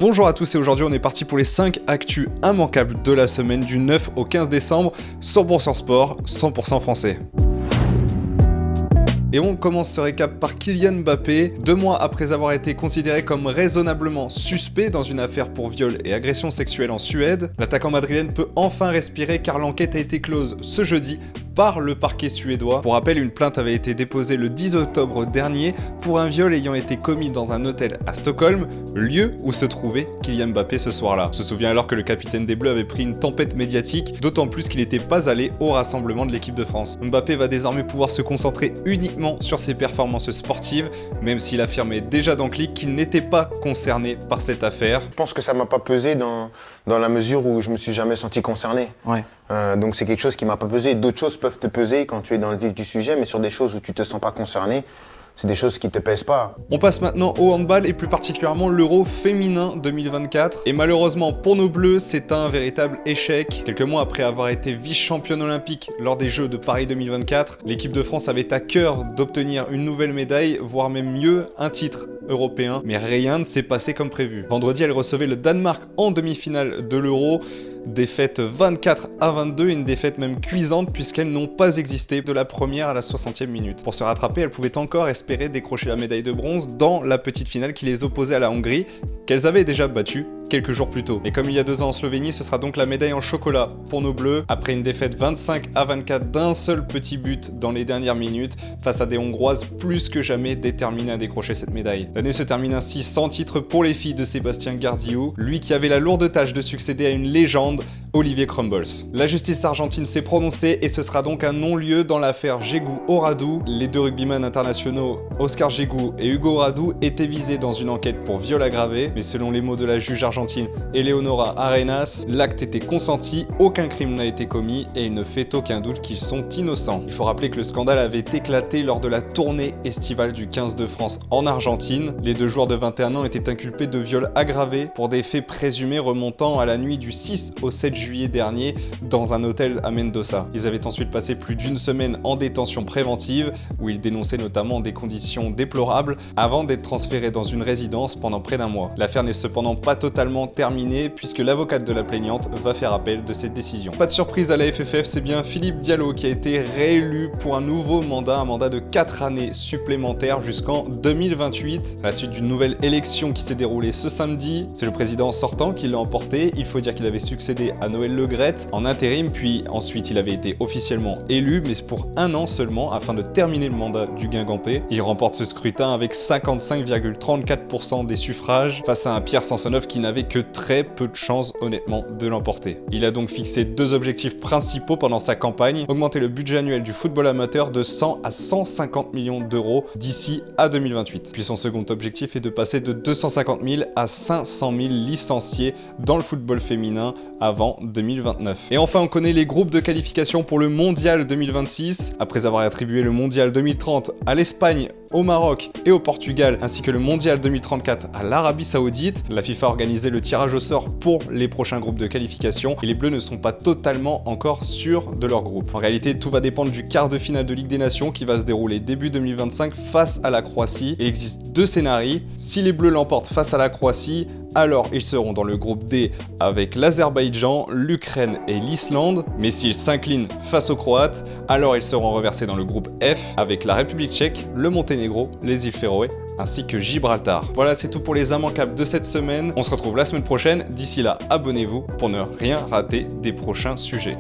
Bonjour à tous et aujourd'hui on est parti pour les 5 actus immanquables de la semaine du 9 au 15 décembre, 100% sport, 100% français. Et on commence ce récap par Kylian Mbappé. 2 mois après avoir été considéré comme raisonnablement suspect dans une affaire pour viol et agression sexuelle en Suède, l'attaquant madrilène peut enfin respirer car l'enquête a été close ce jeudi par le parquet suédois. Pour rappel, une plainte avait été déposée le 10 octobre dernier pour un viol ayant été commis dans un hôtel à Stockholm, lieu où se trouvait Kylian Mbappé ce soir-là. On se souvient alors que le capitaine des Bleus avait pris une tempête médiatique, d'autant plus qu'il n'était pas allé au rassemblement de l'équipe de France. Mbappé va désormais pouvoir se concentrer uniquement sur ses performances sportives, même s'il affirmait déjà dans Click qu'il n'était pas concerné par cette affaire. Je pense que ça m'a pas pesé dans la mesure où je me suis jamais senti concerné. Ouais. Donc c'est quelque chose qui m'a pas pesé. D'autres choses peuvent te peser quand tu es dans le vif du sujet, mais sur des choses où tu te sens pas concerné, c'est des choses qui te pèsent pas. On passe maintenant au handball et plus particulièrement l'Euro féminin 2024. Et malheureusement pour nos Bleus, c'est un véritable échec. Quelques mois après avoir été vice-championne olympique lors des Jeux de Paris 2024, l'équipe de France avait à cœur d'obtenir une nouvelle médaille, voire même mieux, un titre européen. Mais rien ne s'est passé comme prévu. Vendredi, elle recevait le Danemark en demi-finale de l'Euro. Défaite 24-22, une défaite même cuisante puisqu'elles n'ont pas existé de la première à la 60e minute. Pour se rattraper, elles pouvaient encore espérer décrocher la médaille de bronze dans la petite finale qui les opposait à la Hongrie, qu'elles avaient déjà battue quelques jours plus tôt. Et comme il y a 2 ans en Slovénie, ce sera donc la médaille en chocolat pour nos Bleus, après une défaite 25-24 d'un seul petit but dans les dernières minutes, face à des Hongroises plus que jamais déterminées à décrocher cette médaille. L'année se termine ainsi sans titre pour les filles de Sébastien Gardiou, lui qui avait la lourde tâche de succéder à une légende, Olivier Crumbles. La justice argentine s'est prononcée et ce sera donc un non-lieu dans l'affaire Gégou-Oradou. Les 2 rugbymen internationaux, Oscar Gégou et Hugo Oradou, étaient visés dans une enquête pour viol aggravé, mais selon les mots de la juge argentine Eleonora Arenas, l'acte était consenti, aucun crime n'a été commis et il ne fait aucun doute qu'ils sont innocents. Il faut rappeler que le scandale avait éclaté lors de la tournée estivale du 15 de France en Argentine. Les 2 joueurs de 21 ans étaient inculpés de viol aggravé pour des faits présumés remontant à la nuit du 6 au 7 juillet dernier dans un hôtel à Mendoza. Ils avaient ensuite passé plus d'1 semaine en détention préventive où ils dénonçaient notamment des conditions déplorables avant d'être transférés dans une résidence pendant près d'1 mois. L'affaire n'est cependant pas totalement terminée puisque l'avocate de la plaignante va faire appel de cette décision. Pas de surprise à la FFF, c'est bien Philippe Diallo qui a été réélu pour un nouveau mandat, un mandat de 4 années supplémentaires jusqu'en 2028. À la suite d'une nouvelle élection qui s'est déroulée ce samedi, c'est le président sortant qui l'a emporté. Il faut dire qu'il avait succédé à Noël Le Graët en intérim, puis ensuite il avait été officiellement élu, mais pour 1 an seulement afin de terminer le mandat du Guingampais. Il remporte ce scrutin avec 55,34% des suffrages face à un Pierre Sansonneuf qui n'avait que très peu de chances honnêtement de l'emporter. Il a donc fixé 2 objectifs principaux pendant sa campagne: augmenter le budget annuel du football amateur de 100 à 150 millions d'euros d'ici à 2028. Puis son second objectif est de passer de 250 000 à 500 000 licenciés dans le football féminin avant 2029. Et enfin, on connaît les groupes de qualification pour le Mondial 2026. Après avoir attribué le Mondial 2030 à l'Espagne, au Maroc et au Portugal, ainsi que le Mondial 2034 à l'Arabie Saoudite, la FIFA a organisé le tirage au sort pour les prochains groupes de qualification et les Bleus ne sont pas totalement encore sûrs de leur groupe. En réalité, tout va dépendre du quart de finale de Ligue des Nations qui va se dérouler début 2025 face à la Croatie. Il existe 2 scénarios. Si les Bleus l'emportent face à la Croatie, alors ils seront dans le groupe D avec l'Azerbaïdjan, l'Ukraine et l'Islande. Mais s'ils s'inclinent face aux Croates, alors ils seront reversés dans le groupe F avec la République tchèque, le Monténégro, les îles Féroé ainsi que Gibraltar. Voilà, c'est tout pour les immanquables de cette semaine. On se retrouve la semaine prochaine. D'ici là, abonnez-vous pour ne rien rater des prochains sujets.